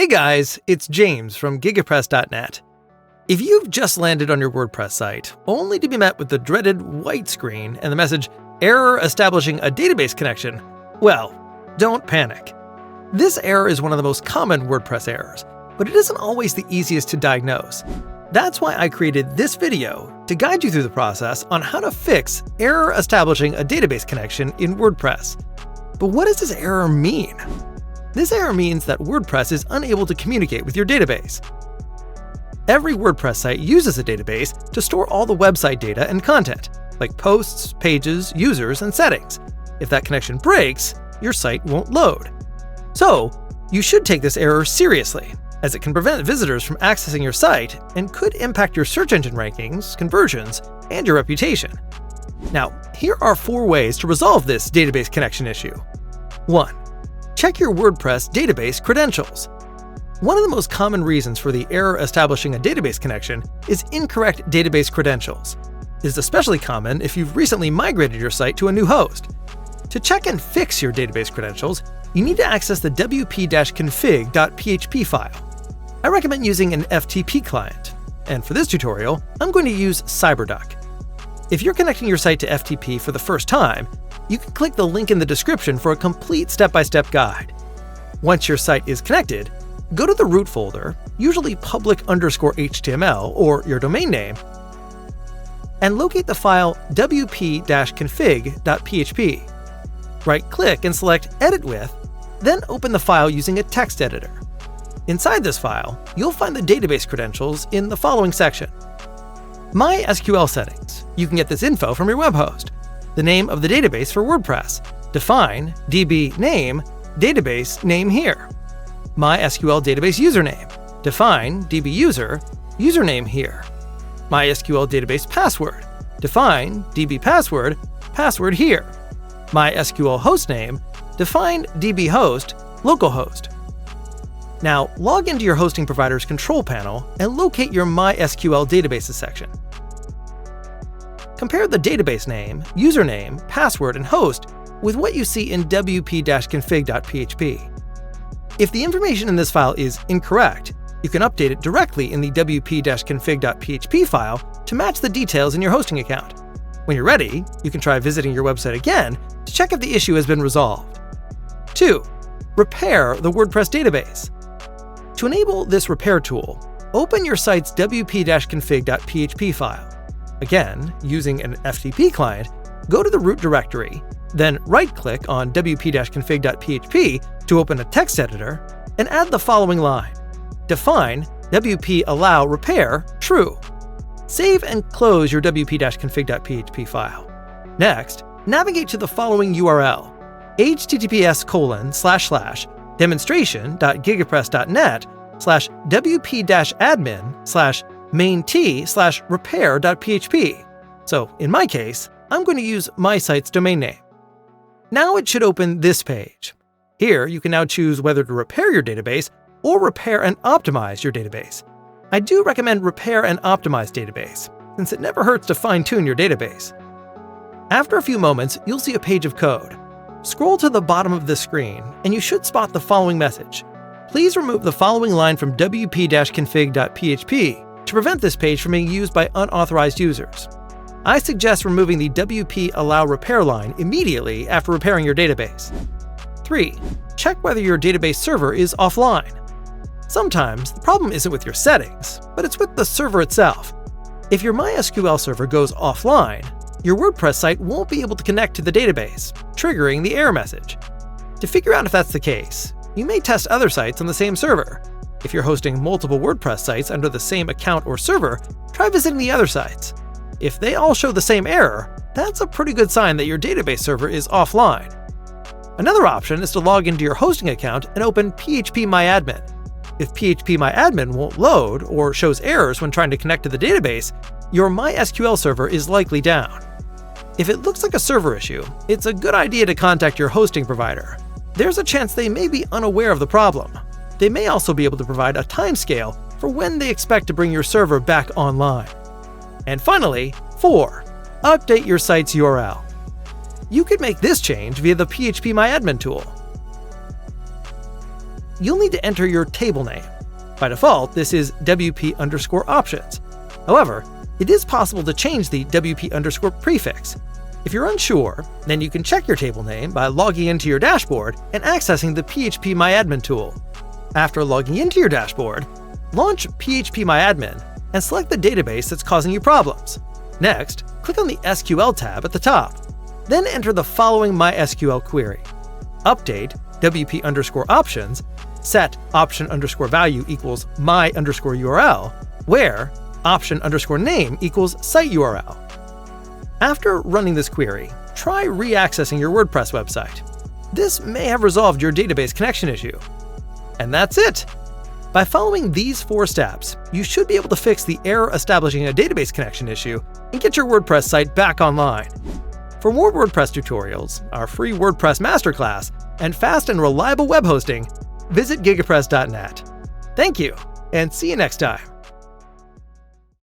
guys, it's James from GigaPress.net. If you've just landed on your WordPress site, only to be met with the dreaded white screen and the message, "Error establishing a database connection," well, don't panic. This error is one of the most common WordPress errors, but it isn't always the easiest to diagnose. That's why I created this video to guide you through the process on how to fix error establishing a database connection in WordPress. But what does this error mean? This error means that WordPress is unable to communicate with your database. Every WordPress site uses a database to store all the website data and content, like posts, pages, users, and settings. If that connection breaks, your site won't load. So, you should take this error seriously, as it can prevent visitors from accessing your site and could impact your search engine rankings, conversions, and your reputation. Now, here are 4 ways to resolve this database connection issue. 1. Check your WordPress database credentials. One of the most common reasons for the error establishing a database connection is incorrect database credentials. It is especially common if you've recently migrated your site to a new host. To check and fix your database credentials, you need to access the wp-config.php file. I recommend using an FTP client, and for this tutorial, I'm going to use CyberDuck. If you're connecting your site to FTP for the first time, you can click the link in the description for a complete step-by-step guide. Once your site is connected, go to the root folder, usually public_HTML or your domain name, and locate the file wp-config.php. Right-click and select Edit With, then open the file using a text editor. Inside this file, you'll find the database credentials in the following section. MySQL settings. You can get this info from your web host. The name of the database for WordPress. Define DB name, database name here. MySQL database username. Define DB user, username here. MySQL database password. Define DB password, password here. MySQL hostname. Define DB host, localhost. Now, log into your hosting provider's control panel and locate your MySQL databases section. Compare the database name, username, password, and host with what you see in wp-config.php. If the information in this file is incorrect, you can update it directly in the wp-config.php file to match the details in your hosting account. When you're ready, you can try visiting your website again to check if the issue has been resolved. 2. Repair the WordPress database. To enable this repair tool, open your site's wp-config.php file. Again, using an FTP client, go to the root directory, then right-click on wp-config.php to open a text editor, and add the following line. Define wp allow repair true. Save and close your wp-config.php file. Next, navigate to the following URL, https://demonstration.gigapress.net/wp-admin/main-t/repair.php. So in my case, I'm going to use my site's domain name. Now it should open this page. Here you can now choose whether to repair your database or repair and optimize your database. I do recommend repair and optimize database, since it never hurts to fine-tune your database. After a few moments, you'll see a page of code. Scroll to the bottom of the screen, and you should spot the following message. Please remove the following line from wp-config.php to prevent this page from being used by unauthorized users. I suggest removing the wp allow repair line immediately after repairing your database. 3. Check whether your database server is offline. Sometimes the problem isn't with your settings, but it's with the server itself. If your MySQL server goes offline, your WordPress site won't be able to connect to the database, triggering the error message. To figure out if that's the case, you may test other sites on the same server. If you're hosting multiple WordPress sites under the same account or server, try visiting the other sites. If they all show the same error, that's a pretty good sign that your database server is offline. Another option is to log into your hosting account and open phpMyAdmin. If phpMyAdmin won't load or shows errors when trying to connect to the database, your MySQL server is likely down. If it looks like a server issue, it's a good idea to contact your hosting provider. There's a chance they may be unaware of the problem. They may also be able to provide a timescale for when they expect to bring your server back online. And finally, 4. Update your site's URL. You could make this change via the phpMyAdmin tool. you'll need to enter your table name. By default, this is WP_options. However, it is possible to change the WP_ prefix. If you're unsure, then you can check your table name by logging into your dashboard and accessing the phpMyAdmin tool. After logging into your dashboard, launch phpMyAdmin and select the database that's causing you problems. Next, click on the SQL tab at the top. Then enter the following MySQL query. Update WP_options, set option_value equals my_URL, where option_name equals site URL. After running this query, try re-accessing your WordPress website. This may have resolved your database connection issue. And that's it! By following these 4 steps, you should be able to fix the error establishing a database connection issue and get your WordPress site back online. For more WordPress tutorials, our free WordPress masterclass, and fast and reliable web hosting, visit GigaPress.net. Thank you, and see you next time.